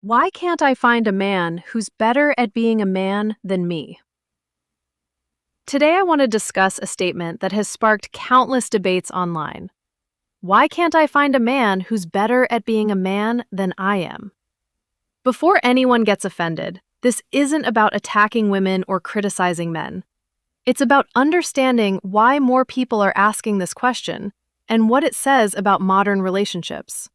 Why can't I find a man who's better at being a man than me? Today, I want to discuss a statement that has sparked countless debates online. Why can't I find a man who's better at being a man than I am? Before anyone gets offended, this isn't about attacking women or criticizing men. It's about understanding why more people are asking this question and what it says about modern relationships.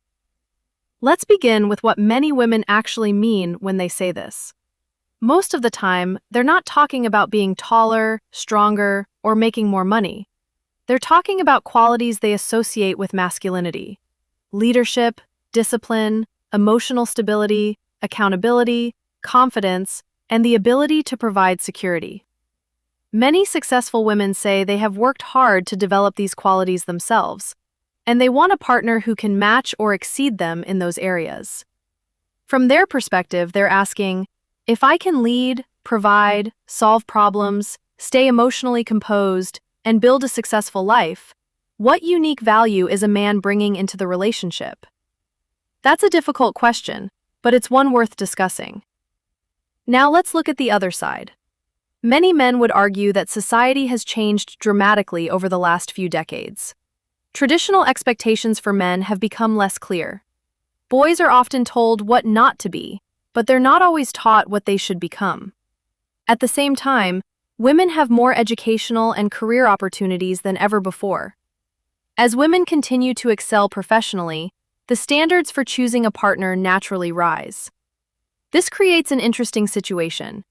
Let's begin with what many women actually mean when they say this. Most of the time, they're not talking about being taller, stronger, or making more money. They're talking about qualities they associate with masculinity: leadership, discipline, emotional stability, accountability, confidence, and the ability to provide security. Many successful women say they have worked hard to develop these qualities themselves, and they want a partner who can match or exceed them in those areas. From their perspective, they're asking, if I can lead, provide, solve problems, stay emotionally composed, and build a successful life, what unique value is a man bringing into the relationship? That's a difficult question, but it's one worth discussing. Now let's look at the other side. Many men would argue that society has changed dramatically over the last few decades. Traditional expectations for men have become less clear. Boys are often told what not to be, but they're not always taught what they should become. At the same time, women have more educational and career opportunities than ever before. As women continue to excel professionally, the standards for choosing a partner naturally rise. This creates an interesting situation.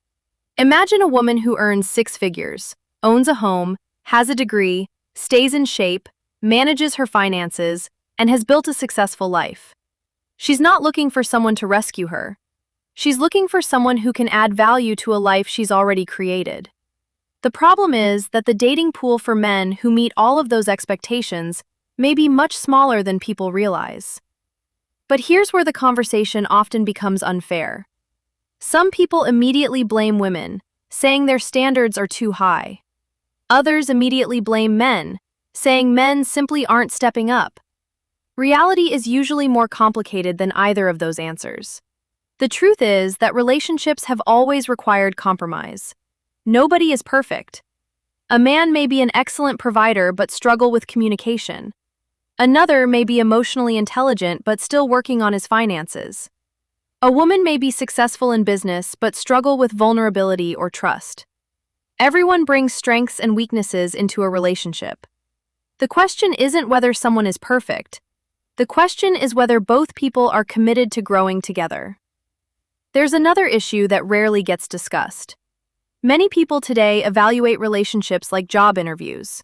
Imagine a woman who earns six figures, owns a home, has a degree, stays in shape, manages her finances, and has built a successful life. She's not looking for someone to rescue her. She's looking for someone who can add value to a life she's already created. The problem is that the dating pool for men who meet all of those expectations may be much smaller than people realize. But here's where the conversation often becomes unfair. Some people immediately blame women, saying their standards are too high. Others immediately blame men, saying men simply aren't stepping up. Reality is usually more complicated than either of those answers. The truth is that relationships have always required compromise. Nobody is perfect. A man may be an excellent provider but struggle with communication. Another may be emotionally intelligent but still working on his finances. A woman may be successful in business but struggle with vulnerability or trust. Everyone brings strengths and weaknesses into a relationship. The question isn't whether someone is perfect. The question is whether both people are committed to growing together. There's another issue that rarely gets discussed. Many people today evaluate relationships like job interviews.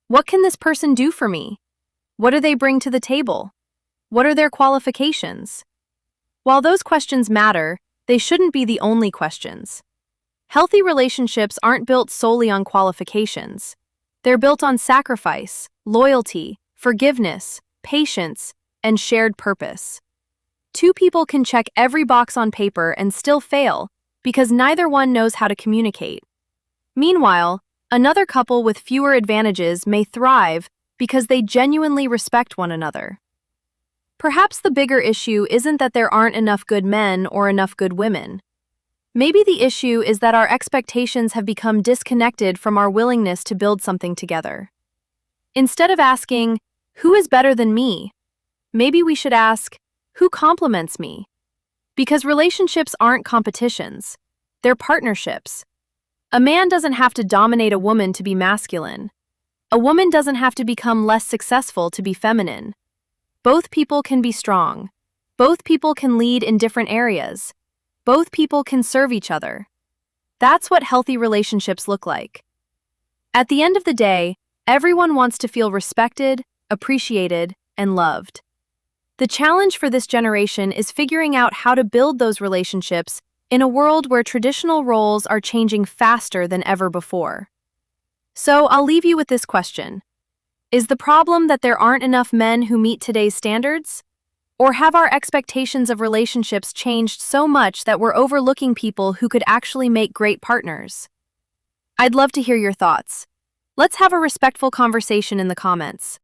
What can this person do for me? What do they bring to the table? What are their qualifications? While those questions matter, they shouldn't be the only questions. Healthy relationships aren't built solely on qualifications. They're built on sacrifice, loyalty, forgiveness, patience, and shared purpose. Two people can check every box on paper and still fail because neither one knows how to communicate. Meanwhile, another couple with fewer advantages may thrive because they genuinely respect one another. Perhaps the bigger issue isn't that there aren't enough good men or enough good women. Maybe the issue is that our expectations have become disconnected from our willingness to build something together. Instead of asking, who is better than me? Maybe we should ask, who complements me? Because relationships aren't competitions. They're partnerships. A man doesn't have to dominate a woman to be masculine. A woman doesn't have to become less successful to be feminine. Both people can be strong. Both people can lead in different areas. Both people can serve each other. That's what healthy relationships look like. At the end of the day, everyone wants to feel respected, appreciated, and loved. The challenge for this generation is figuring out how to build those relationships in a world where traditional roles are changing faster than ever before. So I'll leave you with this question. Is the problem that there aren't enough men who meet today's standards? Or have our expectations of relationships changed so much that we're overlooking people who could actually make great partners? I'd love to hear your thoughts. Let's have a respectful conversation in the comments.